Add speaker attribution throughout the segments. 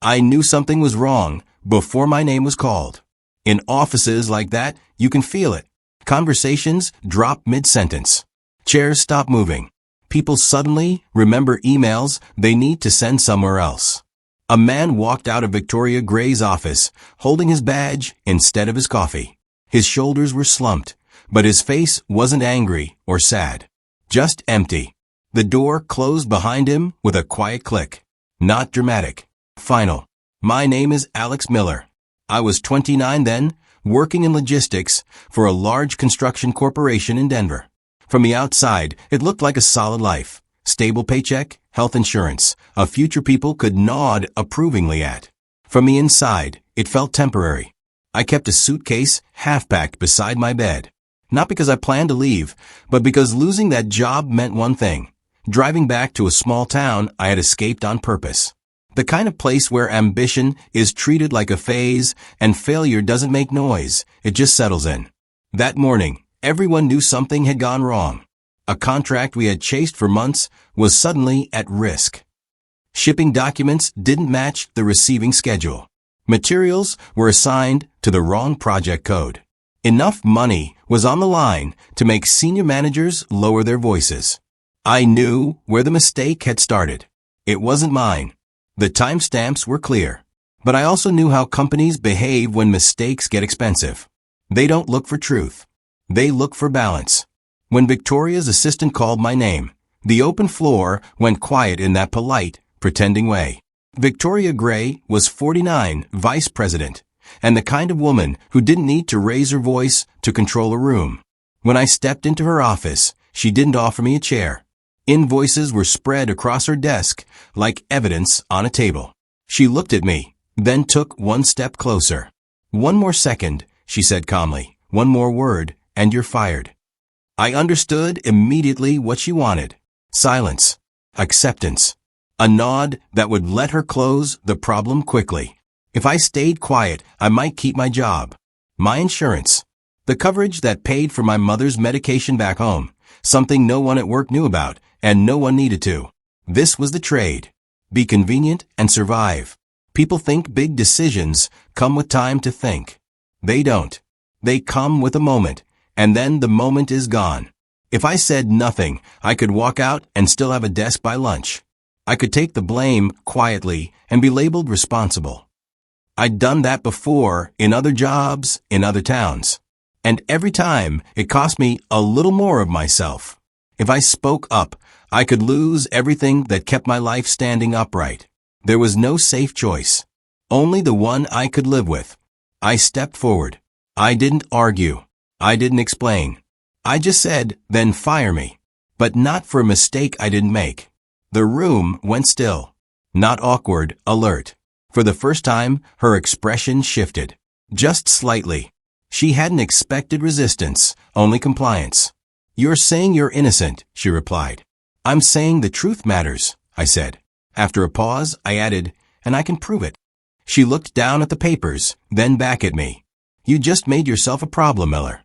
Speaker 1: I knew something was wrong before my name was called. In offices like that, you can feel it. Conversations drop mid-sentence. Chairs stop moving. People suddenly remember emails they need to send somewhere else. A man walked out of Victoria Gray's office, holding his badge instead of his coffee. His shoulders were slumped, but his face wasn't angry or sad. Just empty. The door closed behind him with a quiet click. Not dramatic. Final. My name is Alex Miller. I was 29 then, working in logistics for a large construction corporation in Denver. From the outside, it looked like a solid life. Stable paycheck, health insurance, a future people could nod approvingly at. From the inside, it felt temporary. I kept a suitcase half-packed beside my bed. Not because I planned to leave, but because losing that job meant one thing. Driving back to a small town I had escaped on purpose. The kind of place where ambition is treated like a phase and failure doesn't make noise, it just settles in. That morning, everyone knew something had gone wrong. A contract we had chased for months was suddenly at risk. Shipping documents didn't match the receiving schedule. Materials were assigned to the wrong project code. Enough money was on the line to make senior managers lower their voices. I knew where the mistake had started. It wasn't mine. The timestamps were clear. But I also knew how companies behave when mistakes get expensive. They don't look for truth. They look for balance. When Victoria's assistant called my name, the open floor went quiet in that polite, pretending way. Victoria Gray was 49, vice president, and the kind of woman who didn't need to raise her voice to control a room. When I stepped into her office, she didn't offer me a chair. Invoices were spread across her desk like evidence on a table. She looked at me, then took one step closer. "One more second," she said calmly. "One more word, and you're fired." I understood immediately what she wanted. Silence. Acceptance. A nod that would let her close the problem quickly. If I stayed quiet, I might keep my job. My insurance. The coverage that paid for my mother's medication back home. Something no one at work knew about, and no one needed to. This was the trade. Be convenient and survive. People think big decisions come with time to think. They don't. They come with a moment, and then the moment is gone. If I said nothing, I could walk out and still have a desk by lunch. I could take the blame quietly and be labeled responsible. I'd done that before in other jobs, in other towns. And every time, it cost me a little more of myself. If I spoke up, I could lose everything that kept my life standing upright. There was no safe choice. Only the one I could live with. I stepped forward. I didn't argue. I didn't explain. I just said, "Then fire me." But not for a mistake I didn't make. The room went still. Not awkward, alert. For the first time, her expression shifted. Just slightly. She hadn't expected resistance, only compliance. "You're saying you're innocent," she replied. "I'm saying the truth matters," I said. After a pause, I added, "and I can prove it." She looked down at the papers, then back at me. "You just made yourself a problem, Miller."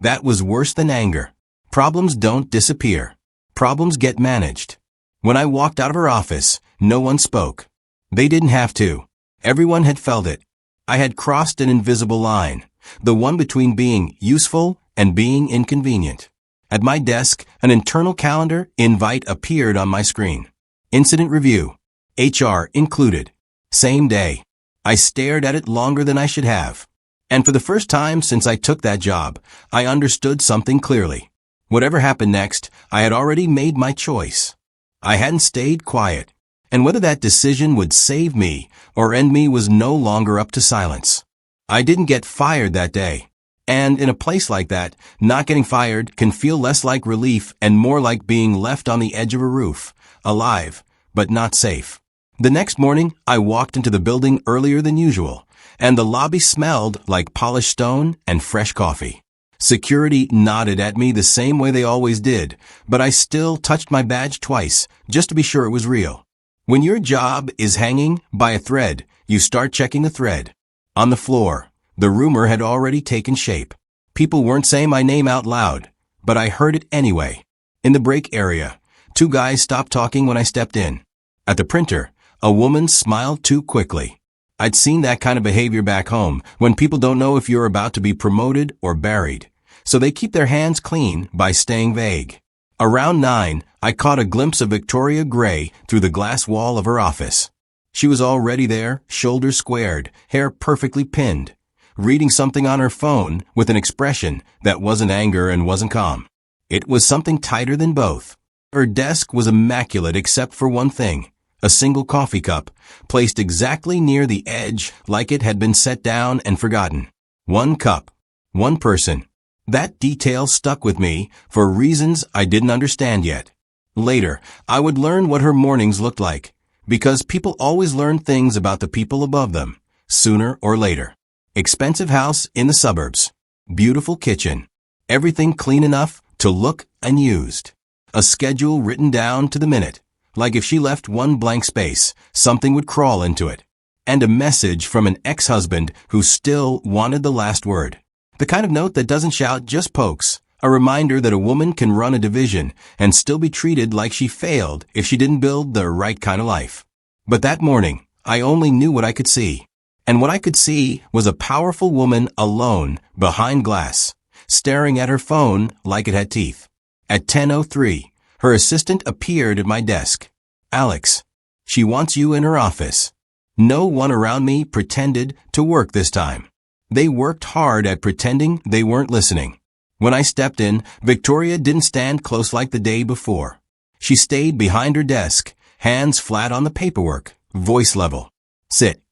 Speaker 1: That was worse than anger. Problems don't disappear. Problems get managed. When I walked out of her office, no one spoke. They didn't have to. Everyone had felt it. I had crossed an invisible line, the one between being useful and being inconvenient. At my desk, an internal calendar invite appeared on my screen. Incident review. HR included. Same day. I stared at it longer than I should have. And for the first time since I took that job, I understood something clearly. Whatever happened next, I had already made my choice. I hadn't stayed quiet. And whether that decision would save me or end me was no longer up to silence. I didn't get fired that day. And in a place like that, not getting fired can feel less like relief and more like being left on the edge of a roof, alive, but not safe. The next morning, I walked into the building earlier than usual, and the lobby smelled like polished stone and fresh coffee. Security nodded at me the same way they always did, but I still touched my badge twice, just to be sure it was real. When your job is hanging by a thread, you start checking the thread. On the floor, the rumor had already taken shape. People weren't saying my name out loud, but I heard it anyway. In the break area, two guys stopped talking when I stepped in. At the printer, A woman smiled too quickly. I'd seen that kind of behavior back home, when people don't know if you're about to be promoted or buried. So they keep their hands clean by staying vague. Around 9, I caught a glimpse of Victoria Gray through the glass wall of her office. She was already there, shoulders squared, hair perfectly pinned, reading something on her phone with an expression that wasn't anger and wasn't calm. It was something tighter than both. Her desk was immaculate except for one thing, a single coffee cup, placed exactly near the edge like it had been set down and forgotten. One cup. One person. That detail stuck with me for reasons I didn't understand yet. Later, I would learn what her mornings looked like, because people always learn things about the people above them, sooner or later. Expensive house in the suburbs. Beautiful kitchen. Everything clean enough to look unused. A schedule written down to the minute. Like if she left one blank space, something would crawl into it. And a message from an ex-husband who still wanted the last word. The kind of note that doesn't shout, just pokes. A reminder that a woman can run a division and still be treated like she failed if she didn't build the right kind of life. But that morning, I only knew what I could see. And what I could see was a powerful woman alone behind glass, staring at her phone like it had teeth. At 10:03, her assistant appeared at my desk. Alex, she wants you in her office. No one around me pretended to work this time. They worked hard at pretending they weren't listening. When I stepped in, Victoria didn't stand close like the day before. She stayed behind her desk, hands flat on the paperwork, voice level. Sit.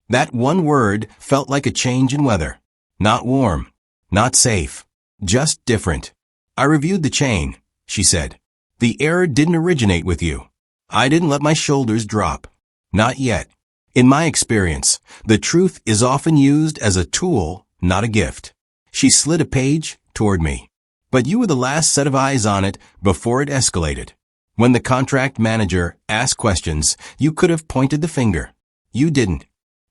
Speaker 1: That one word felt like a change in weather. Not warm. Not safe. Just different. I reviewed the chain, she said. The error didn't originate with you. I didn't let my shoulders drop. Not yet. In my experience, the truth is often used as a tool, not a gift. She slid a page toward me. But you were the last set of eyes on it before it escalated. When the contract manager asked questions, you could have pointed the finger. You didn't.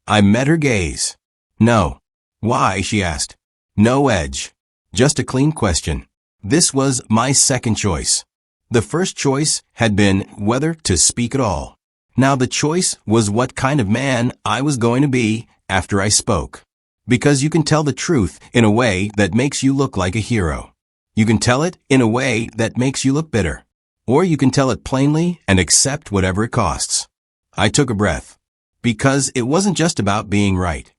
Speaker 1: I met her gaze. No. Why, she asked. No edge. Just a clean question. This was my second choice. The first choice had been whether to speak at all. Now the choice was what kind of man I was going to be after I spoke. Because you can tell the truth in a way that makes you look like a hero. You can tell it in a way that makes you look bitter. Or you can tell it plainly and accept whatever it costs. I took a breath. Because it wasn't just about being right.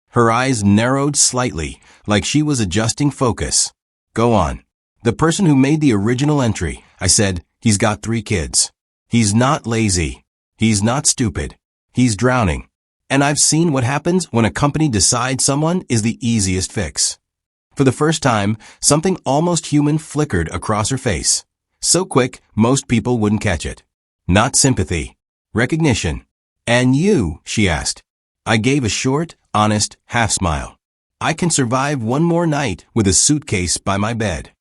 Speaker 1: Her eyes narrowed slightly, like she was adjusting focus. Go on. The person who made the original entry, I said, he's got 3 kids. He's not lazy. He's not stupid. He's drowning. And I've seen what happens when a company decides someone is the easiest fix. For the first time, something almost human flickered across her face. So quick, most people wouldn't catch it. Not sympathy. Recognition. And you, she asked. I gave a short, honest, half-smile. I can survive one more night with a suitcase by my bed.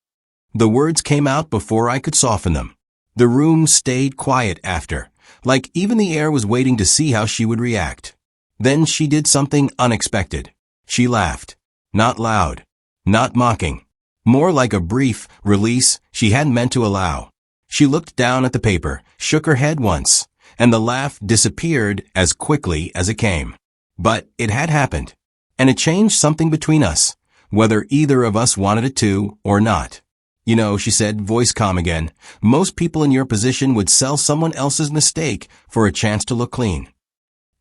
Speaker 1: The words came out before I could soften them. The room stayed quiet after, like even the air was waiting to see how she would react. Then she did something unexpected. She laughed. Not loud. Not mocking. More like a brief release she hadn't meant to allow. She looked down at the paper, shook her head once, and the laugh disappeared as quickly as it came. But it had happened, and it changed something between us, whether either of us wanted it to or not. You know, she said, voice calm again, most people in your position would sell someone else's mistake for a chance to look clean.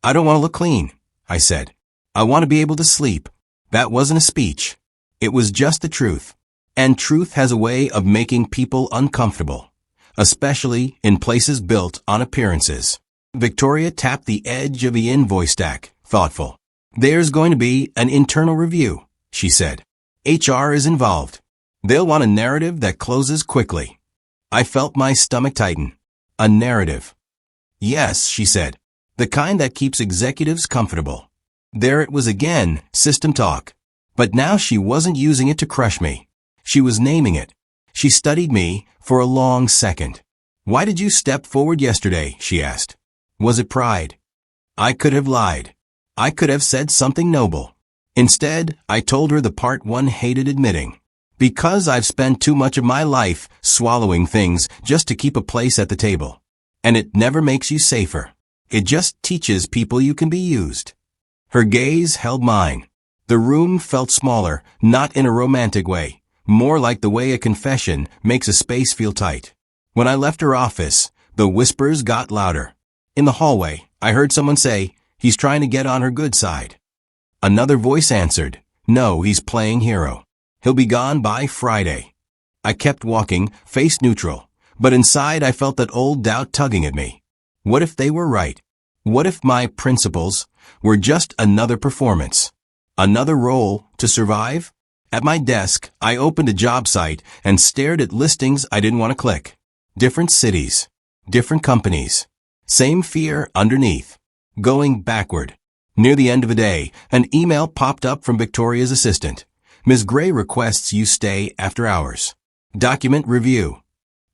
Speaker 1: I don't want to look clean, I said. I want to be able to sleep. That wasn't a speech. It was just the truth. And truth has a way of making people uncomfortable, especially in places built on appearances. Victoria tapped the edge of the invoice stack, thoughtful. There's going to be an internal review, she said. HR is involved. They'll want a narrative that closes quickly. I felt my stomach tighten. A narrative. Yes, she said. The kind that keeps executives comfortable. There it was again, system talk. But now she wasn't using it to crush me. She was naming it. She studied me for a long second. Why did you step forward yesterday? She asked. Was it pride? I could have lied. I could have said something noble. Instead, I told her the part one hated admitting. Because I've spent too much of my life swallowing things just to keep a place at the table. And it never makes you safer. It just teaches people you can be used. Her gaze held mine. The room felt smaller, not in a romantic way, more like the way a confession makes a space feel tight. When I left her office, the whispers got louder. In the hallway, I heard someone say, "He's trying to get on her good side." Another voice answered, "No, he's playing hero. He'll be gone by Friday." I kept walking, face neutral, but inside I felt that old doubt tugging at me. What if they were right? What if my principles were just another performance? Another role to survive? At my desk, I opened a job site and stared at listings I didn't want to click. Different cities, different companies, same fear underneath. Going backward. Near the end of the day, an email popped up from Victoria's assistant. "Ms. Gray requests you stay after hours. Document review."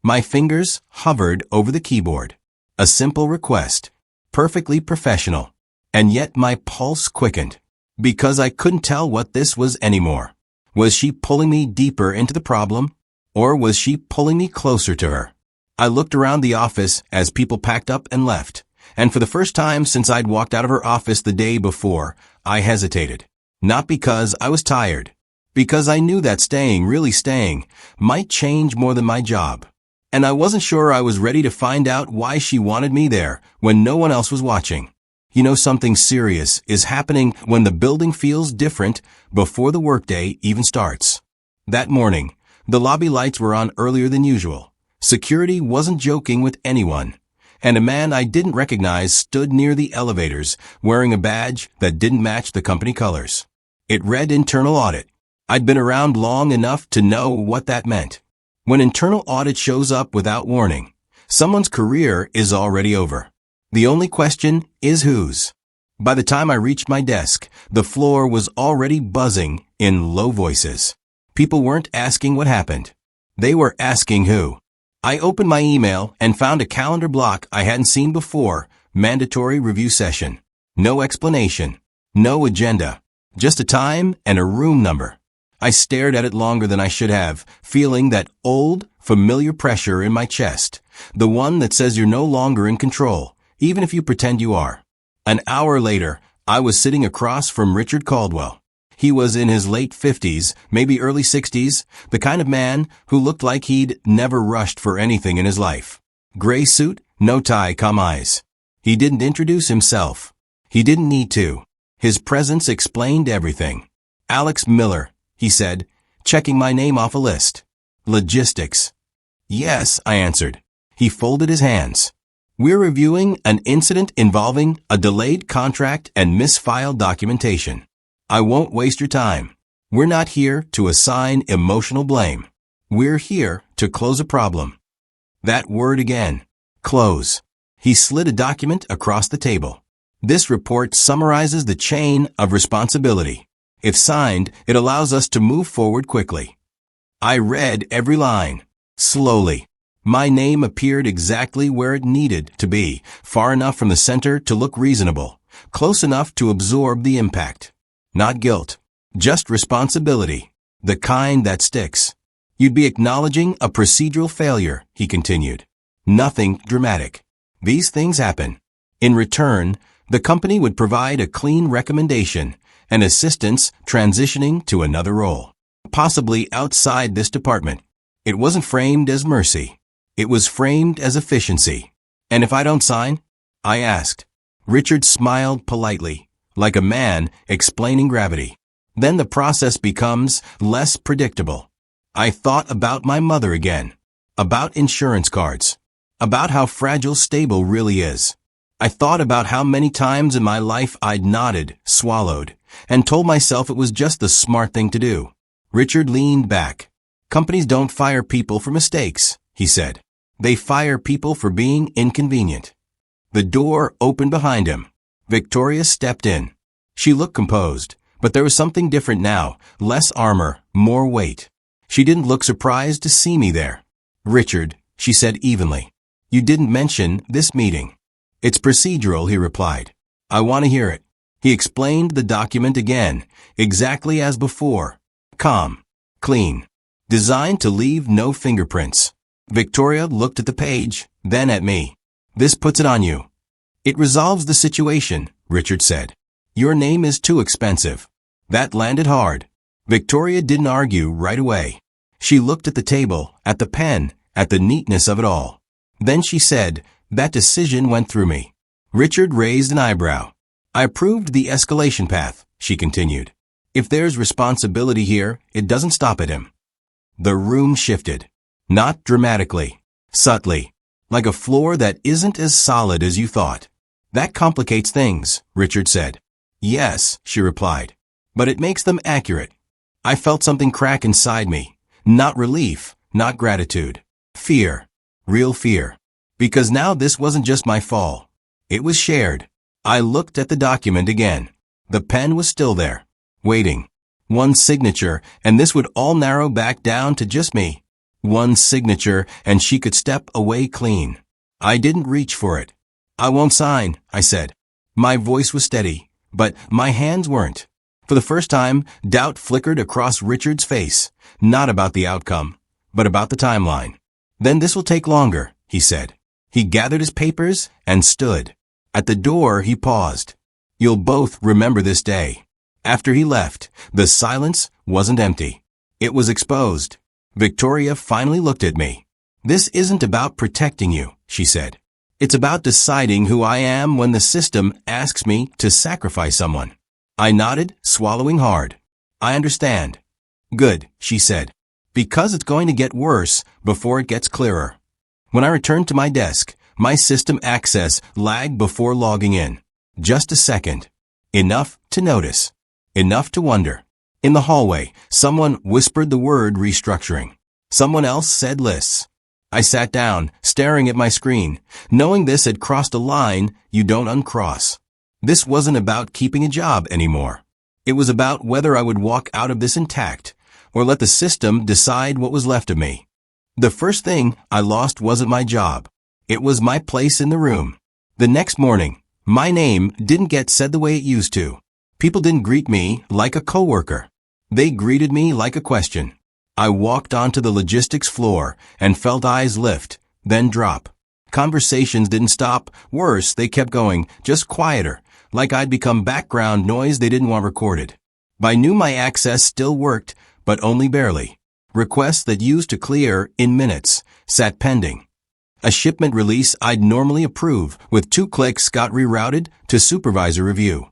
Speaker 1: My fingers hovered over the keyboard. A simple request. Perfectly professional. And yet my pulse quickened. Because I couldn't tell what this was anymore. Was she pulling me deeper into the problem? Or was she pulling me closer to her? I looked around the office as people packed up and left. And for the first time since I'd walked out of her office the day before, I hesitated. Not because I was tired. Because I knew that really staying, might change more than my job. And I wasn't sure I was ready to find out why she wanted me there when no one else was watching. You know, something serious is happening when the building feels different before the workday even starts. That morning, the lobby lights were on earlier than usual. Security wasn't joking with anyone. And a man I didn't recognize stood near the elevators wearing a badge that didn't match the company colors. It read Internal Audit. I'd been around long enough to know what that meant. When internal audit shows up without warning, someone's career is already over. The only question is whose. By the time I reached my desk, the floor was already buzzing in low voices. People weren't asking what happened. They were asking who. I opened my email and found a calendar block I hadn't seen before. Mandatory review session. No explanation. No agenda. Just a time and a room number. I stared at it longer than I should have, feeling that old, familiar pressure in my chest. The one that says you're no longer in control, even if you pretend you are. An hour later, I was sitting across from Richard Caldwell. He was in his late 50s, maybe early 60s, the kind of man who looked like he'd never rushed for anything in his life. Gray suit, no tie, calm eyes. He didn't introduce himself. He didn't need to. His presence explained everything. "Alex Miller," he said, checking my name off a list. "Logistics." "Yes," I answered. He folded his hands. "We're reviewing an incident involving a delayed contract and misfiled documentation. I won't waste your time. We're not here to assign emotional blame. We're here to close a problem." That word again. Close. He slid a document across the table. "This report summarizes the chain of responsibility. If signed, it allows us to move forward quickly." I read every line. Slowly. My name appeared exactly where it needed to be, far enough from the center to look reasonable, close enough to absorb the impact. Not guilt. Just responsibility. The kind that sticks. "You'd be acknowledging a procedural failure," he continued. "Nothing dramatic. These things happen. In return, the company would provide a clean recommendation and assistance transitioning to another role, possibly outside this department. It wasn't framed as mercy. It was framed as efficiency. And if I don't sign?" I asked. Richard smiled politely, like a man explaining gravity. "Then the process becomes less predictable." I thought about my mother again. About insurance cards. About how fragile stable really is. I thought about how many times in my life I'd nodded, swallowed, and told myself it was just the smart thing to do. Richard leaned back. "Companies don't fire people for mistakes," he said. "They fire people for being inconvenient." The door opened behind him. Victoria stepped in. She looked composed, but there was something different now, less armor, more weight. She didn't look surprised to see me there. "Richard," she said evenly, "you didn't mention this meeting." "It's procedural," he replied. "I want to hear it." He explained the document again, exactly as before. Calm. Clean. Designed to leave no fingerprints. Victoria looked at the page, then at me. "This puts it on you." It resolves the situation, Richard said. Your name is too expensive. That landed hard. Victoria didn't argue right away. She looked at the table, at the pen, at the neatness of it all. Then she said, that decision went through me. Richard raised an eyebrow. I approved the escalation path, she continued. If there's responsibility here, it doesn't stop at him. The room shifted. Not dramatically. Subtly. Like a floor that isn't as solid as you thought. That complicates things, Richard said. Yes, she replied. But it makes them accurate. I felt something crack inside me. Not relief, not gratitude. Fear. Real fear. Because now this wasn't just my fall. It was shared. I looked at the document again. The pen was still there. Waiting. One signature, and this would all narrow back down to just me. One signature, and she could step away clean. I didn't reach for it. I won't sign, I said. My voice was steady, but my hands weren't. For the first time, doubt flickered across Richard's face, not about the outcome, but about the timeline. Then this will take longer, he said. He gathered his papers and stood. At the door, he paused. You'll both remember this day. After he left, the silence wasn't empty. It was exposed. Victoria finally looked at me. This isn't about protecting you, she said. It's about deciding who I am when the system asks me to sacrifice someone. I nodded, swallowing hard. I understand. Good, she said. Because it's going to get worse before it gets clearer. When I returned to my desk, my system access lagged before logging in. Just a second. Enough to notice. Enough to wonder. In the hallway, someone whispered the word restructuring. Someone else said lists. I sat down, staring at my screen, knowing this had crossed a line you don't uncross. This wasn't about keeping a job anymore. It was about whether I would walk out of this intact, or let the system decide what was left of me. The first thing I lost wasn't my job. It was my place in the room. The next morning, my name didn't get said the way it used to. People didn't greet me like a coworker. They greeted me like a question. I walked onto the logistics floor and felt eyes lift, then drop. Conversations didn't stop. Worse, they kept going, just quieter, like I'd become background noise they didn't want recorded. I knew my access still worked, but only barely. Requests that used to clear in minutes sat pending. A shipment release I'd normally approve with 2 clicks got rerouted to supervisor review.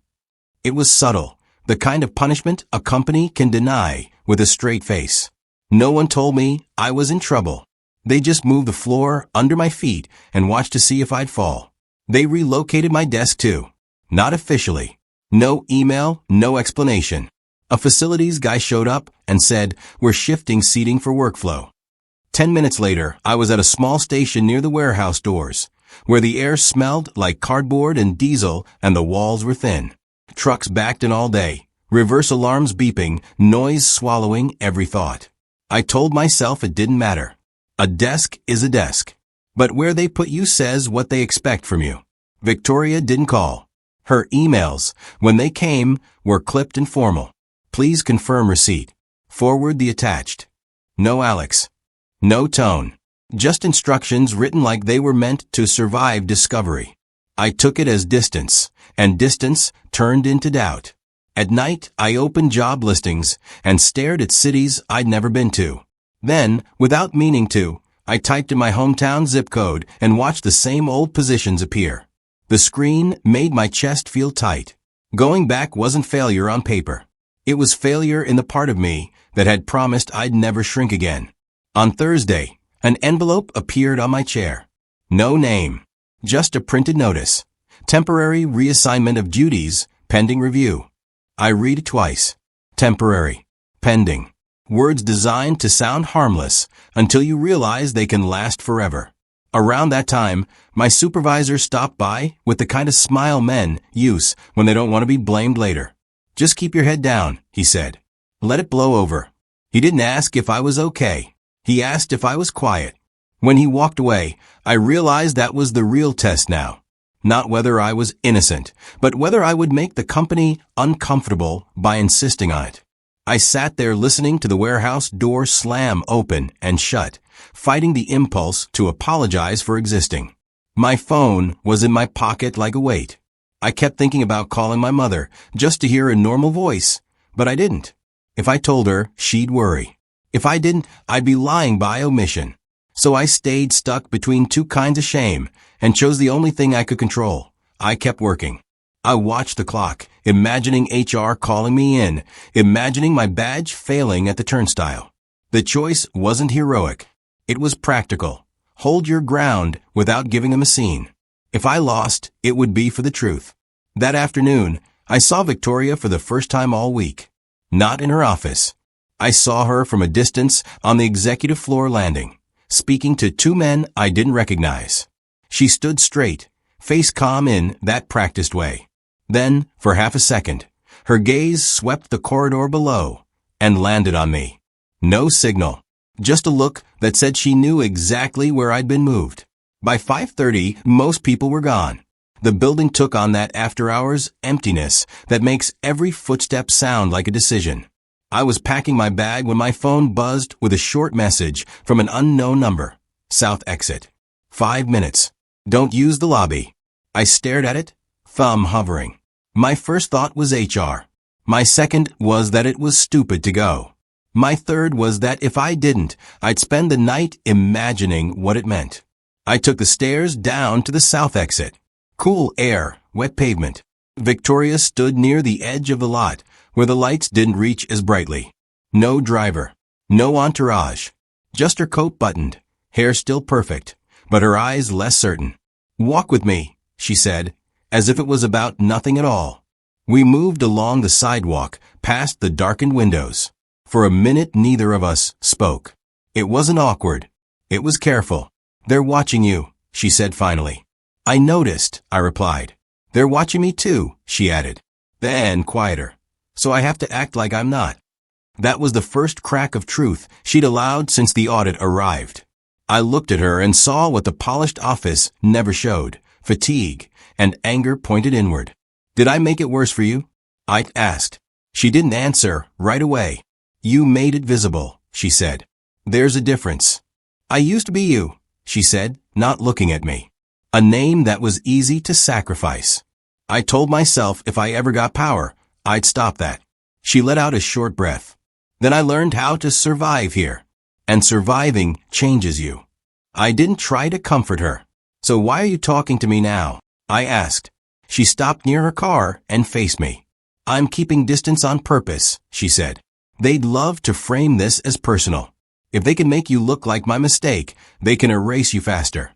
Speaker 1: It was subtle, the kind of punishment a company can deny with a straight face. No one told me I was in trouble. They just moved the floor under my feet and watched to see if I'd fall. They relocated my desk too. Not officially. No email, no explanation. A facilities guy showed up and said, we're shifting seating for workflow. 10 minutes later, I was at a small station near the warehouse doors, where the air smelled like cardboard and diesel and the walls were thin. Trucks backed in all day, reverse alarms beeping, noise swallowing every thought. I told myself it didn't matter. A desk is a desk. But where they put you says what they expect from you. Victoria didn't call. Her emails, when they came, were clipped and formal. Please confirm receipt. Forward the attached. No Alex. No tone. Just instructions written like they were meant to survive discovery. I took it as distance, and distance turned into doubt. At night, I opened job listings and stared at cities I'd never been to. Then, without meaning to, I typed in my hometown zip code and watched the same old positions appear. The screen made my chest feel tight. Going back wasn't failure on paper. It was failure in the part of me that had promised I'd never shrink again. On Thursday, an envelope appeared on my chair. No name. Just a printed notice. Temporary reassignment of duties, pending review. I read it twice. Temporary. Pending. Words designed to sound harmless until you realize they can last forever. Around that time, my supervisor stopped by with the kind of smile men use when they don't want to be blamed later. Just keep your head down, he said. Let it blow over. He didn't ask if I was okay. He asked if I was quiet. When he walked away, I realized that was the real test now. Not whether I was innocent, but whether I would make the company uncomfortable by insisting on it. I sat there listening to the warehouse door slam open and shut, fighting the impulse to apologize for existing. My phone was in my pocket like a weight. I kept thinking about calling my mother just to hear a normal voice, but I didn't. If I told her, she'd worry. If I didn't, I'd be lying by omission. So I stayed stuck between two kinds of shame and chose the only thing I could control. I kept working. I watched the clock, imagining HR calling me in, imagining my badge failing at the turnstile. The choice wasn't heroic. It was practical. Hold your ground without giving them a scene. If I lost, it would be for the truth. That afternoon, I saw Victoria for the first time all week. Not in her office. I saw her from a distance on the executive floor landing, speaking to two men I didn't recognize. She stood straight, face calm in that practiced way. Then, for half a second, her gaze swept the corridor below and landed on me. No signal, just a look that said she knew exactly where I'd been moved. By 5:30, most people were gone. The building took on that after-hours emptiness that makes every footstep sound like a decision. I was packing my bag when my phone buzzed with a short message from an unknown number. South exit. 5 minutes. Don't use the lobby. I stared at it, thumb hovering. My first thought was HR. My second was that it was stupid to go. My third was that if I didn't, I'd spend the night imagining what it meant. I took the stairs down to the south exit. Cool air, wet pavement. Victoria stood near the edge of the lot, where the lights didn't reach as brightly. No driver. No entourage. Just her coat buttoned, hair still perfect, but her eyes less certain. Walk with me, she said, as if it was about nothing at all. We moved along the sidewalk, past the darkened windows. For a minute neither of us spoke. It wasn't awkward. It was careful. They're watching you, she said finally. I noticed, I replied. They're watching me too, she added. Then quieter. So I have to act like I'm not. That was the first crack of truth she'd allowed since the audit arrived. I looked at her and saw what the polished office never showed, fatigue and anger pointed inward. Did I make it worse for you? I asked. She didn't answer right away. You made it visible, she said. There's a difference. I used to be you, she said, not looking at me. A name that was easy to sacrifice. I told myself if I ever got power, I'd stop that. She let out a short breath. Then I learned how to survive here. And surviving changes you. I didn't try to comfort her. So why are you talking to me now? I asked. She stopped near her car and faced me. I'm keeping distance on purpose, she said. They'd love to frame this as personal. If they can make you look like my mistake, they can erase you faster.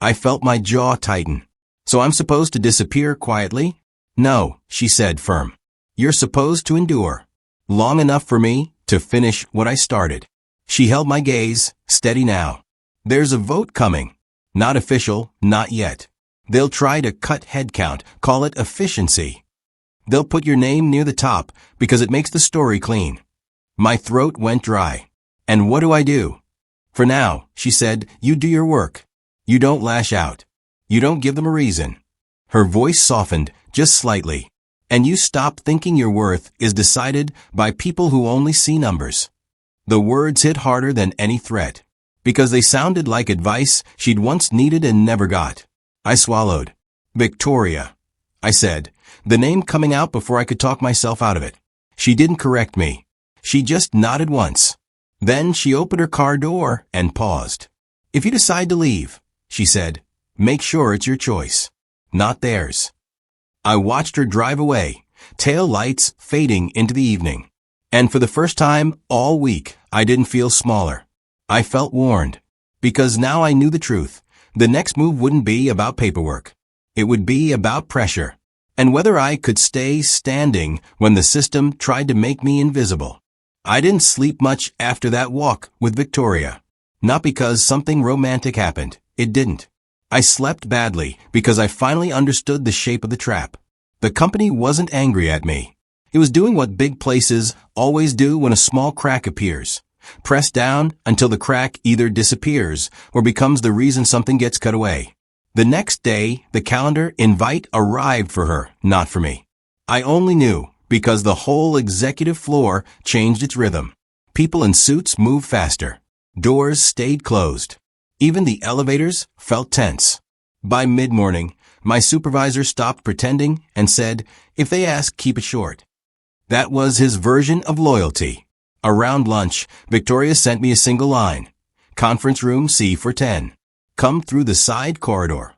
Speaker 1: I felt my jaw tighten. So I'm supposed to disappear quietly? No, she said, firm. You're supposed to endure. Long enough for me to finish what I started. She held my gaze, steady now. There's a vote coming. Not official, not yet. They'll try to cut headcount, call it efficiency. They'll put your name near the top because it makes the story clean. My throat went dry. And what do I do? For now, she said, you do your work. You don't lash out. You don't give them a reason. Her voice softened, just slightly. And you stop thinking your worth is decided by people who only see numbers. The words hit harder than any threat, because they sounded like advice she'd once needed and never got. I swallowed. Victoria, I said, the name coming out before I could talk myself out of it. She didn't correct me. She just nodded once. Then she opened her car door and paused. If you decide to leave, she said, make sure it's your choice, not theirs. I watched her drive away, tail lights fading into the evening. And for the first time all week, I didn't feel smaller. I felt warned. Because now I knew the truth. The next move wouldn't be about paperwork. It would be about pressure. And whether I could stay standing when the system tried to make me invisible. I didn't sleep much after that walk with Victoria. Not because something romantic happened. It didn't. I slept badly because I finally understood the shape of the trap. The company wasn't angry at me. It was doing what big places always do when a small crack appears. Press down until the crack either disappears or becomes the reason something gets cut away. The next day, the calendar invite arrived for her, not for me. I only knew because the whole executive floor changed its rhythm. People in suits moved faster. Doors stayed closed. Even the elevators felt tense. By mid-morning, my supervisor stopped pretending and said, "If they ask, keep it short." That was his version of loyalty. Around lunch, Victoria sent me a single line. "Conference room C for 10. Come through the side corridor."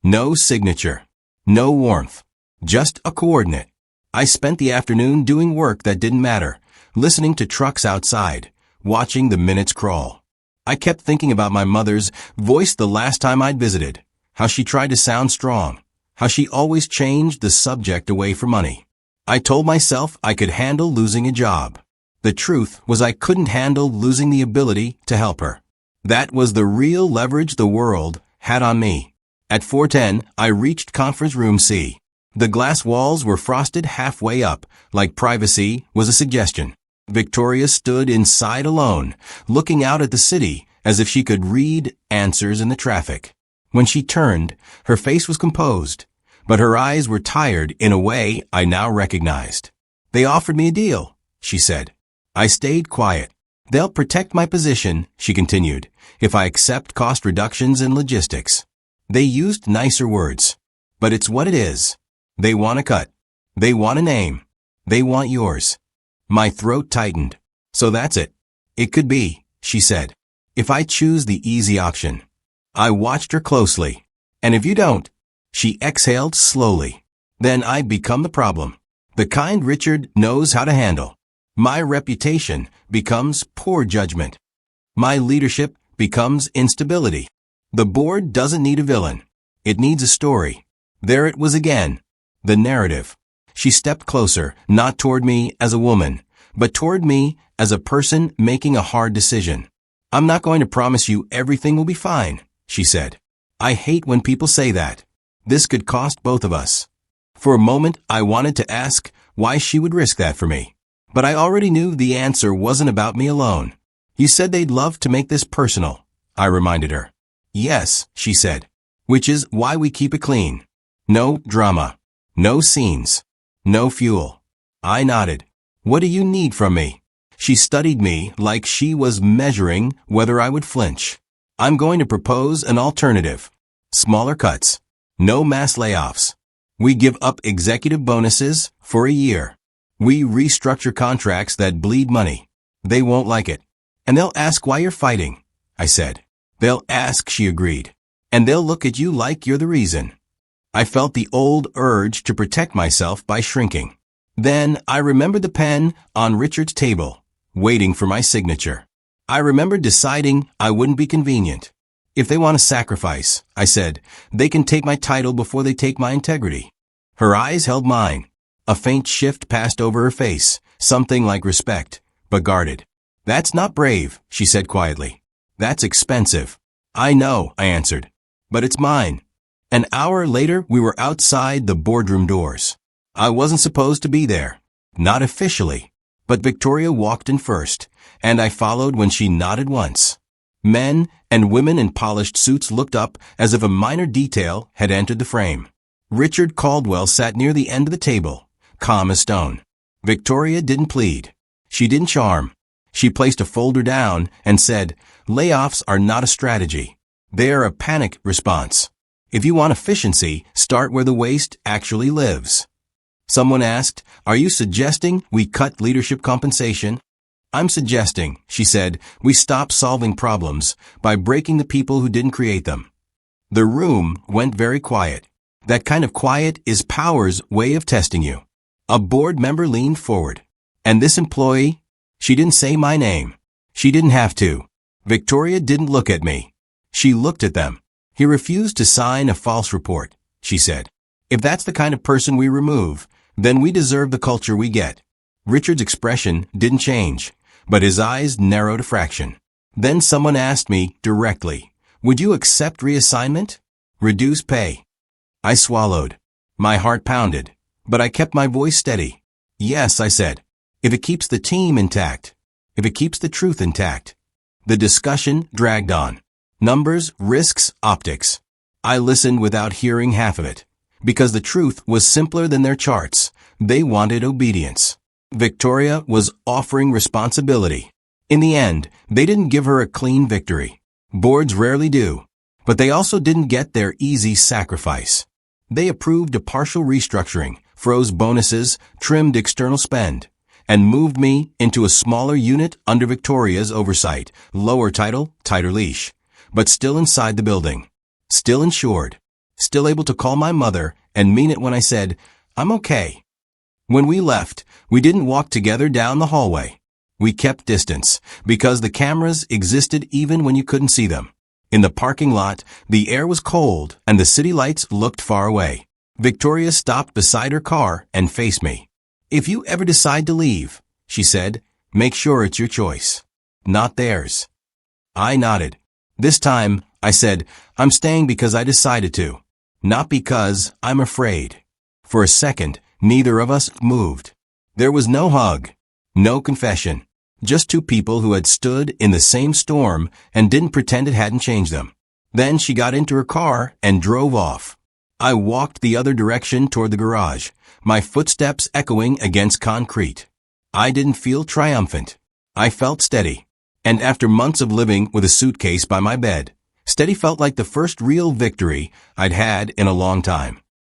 Speaker 1: No signature. No warmth. Just a coordinate. I spent the afternoon doing work that didn't matter, listening to trucks outside, watching the minutes crawl. I kept thinking about my mother's voice the last time I'd visited, how she tried to sound strong, how she always changed the subject away from money. I told myself I could handle losing a job. The truth was I couldn't handle losing the ability to help her. That was the real leverage the world had on me. At 4:10, I reached conference room C. The glass walls were frosted halfway up, like privacy was a suggestion. Victoria stood inside alone, looking out at the city as if she could read answers in the traffic. When she turned, her face was composed, but her eyes were tired in a way I now recognized. "They offered me a deal," she said. I stayed quiet. "They'll protect my position," she continued, "if I accept cost reductions in logistics." They used nicer words, but it's what it is. They want a cut. They want a name. They want yours. My throat tightened. "So that's it. It could be," she said, "if I choose the easy option." I watched her closely. "And if you don't?" She exhaled slowly. "Then I become the problem. The kind Richard knows how to handle. My reputation becomes poor judgment. My leadership becomes instability. The board doesn't need a villain. It needs a story." There it was again. The narrative. She stepped closer, not toward me as a woman, but toward me as a person making a hard decision. "I'm not going to promise you everything will be fine," she said. "I hate when people say that. This could cost both of us." For a moment, I wanted to ask why she would risk that for me. But I already knew the answer wasn't about me alone. "You said they'd love to make this personal," I reminded her. "Yes," she said, "which is why we keep it clean. No drama. No scenes. No fuel." I nodded. "What do you need from me?" She studied me like she was measuring whether I would flinch. "I'm going to propose an alternative. Smaller cuts. No mass layoffs. We give up executive bonuses for a year. We restructure contracts that bleed money. They won't like it. And they'll ask why you're fighting," I said. "They'll ask," she agreed. "And they'll look at you like you're the reason." I felt the old urge to protect myself by shrinking. Then I remembered the pen on Richard's table, waiting for my signature. I remembered deciding I wouldn't be convenient. "If they want to sacrifice," I said, "they can take my title before they take my integrity." Her eyes held mine. A faint shift passed over her face, something like respect, but guarded. "That's not brave," she said quietly. "That's expensive." "I know," I answered, "but it's mine." An hour later, we were outside the boardroom doors. I wasn't supposed to be there. Not officially. But Victoria walked in first, and I followed when she nodded once. Men and women in polished suits looked up as if a minor detail had entered the frame. Richard Caldwell sat near the end of the table, calm as stone. Victoria didn't plead. She didn't charm. She placed a folder down and said, "Layoffs are not a strategy. They are a panic response. If you want efficiency, start where the waste actually lives." Someone asked, "Are you suggesting we cut leadership compensation?" "I'm suggesting," she said, "we stop solving problems by breaking the people who didn't create them." The room went very quiet. That kind of quiet is power's way of testing you. A board member leaned forward. "And this employee?" She didn't say my name. She didn't have to. Victoria didn't look at me. She looked at them. "He refused to sign a false report," she said. "If that's the kind of person we remove, then we deserve the culture we get." Richard's expression didn't change, but his eyes narrowed a fraction. Then someone asked me directly, "Would you accept reassignment? Reduce pay?" I swallowed. My heart pounded, but I kept my voice steady. "Yes," I said, "if it keeps the team intact, if it keeps the truth intact." The discussion dragged on. Numbers, risks, optics. I listened without hearing half of it, because the truth was simpler than their charts. They wanted obedience. Victoria was offering responsibility. In the end, they didn't give her a clean victory. Boards rarely do. But they also didn't get their easy sacrifice. They approved a partial restructuring, froze bonuses, trimmed external spend, and moved me into a smaller unit under Victoria's oversight, lower title, tighter leash, but still inside the building, still insured, still able to call my mother and mean it when I said, "I'm okay." When we left, we didn't walk together down the hallway. We kept distance, because the cameras existed even when you couldn't see them. In the parking lot, the air was cold and the city lights looked far away. Victoria stopped beside her car and faced me. "If you ever decide to leave," she said, "make sure it's your choice, not theirs." I nodded. This time, I said, "I'm staying because I decided to, not because I'm afraid." For a second, neither of us moved. There was no hug, no confession, just two people who had stood in the same storm and didn't pretend it hadn't changed them. Then she got into her car and drove off. I walked the other direction toward the garage, my footsteps echoing against concrete. I didn't feel triumphant. I felt steady. And after months of living with a suitcase by my bed, steady felt like the first real victory I'd had in a long time.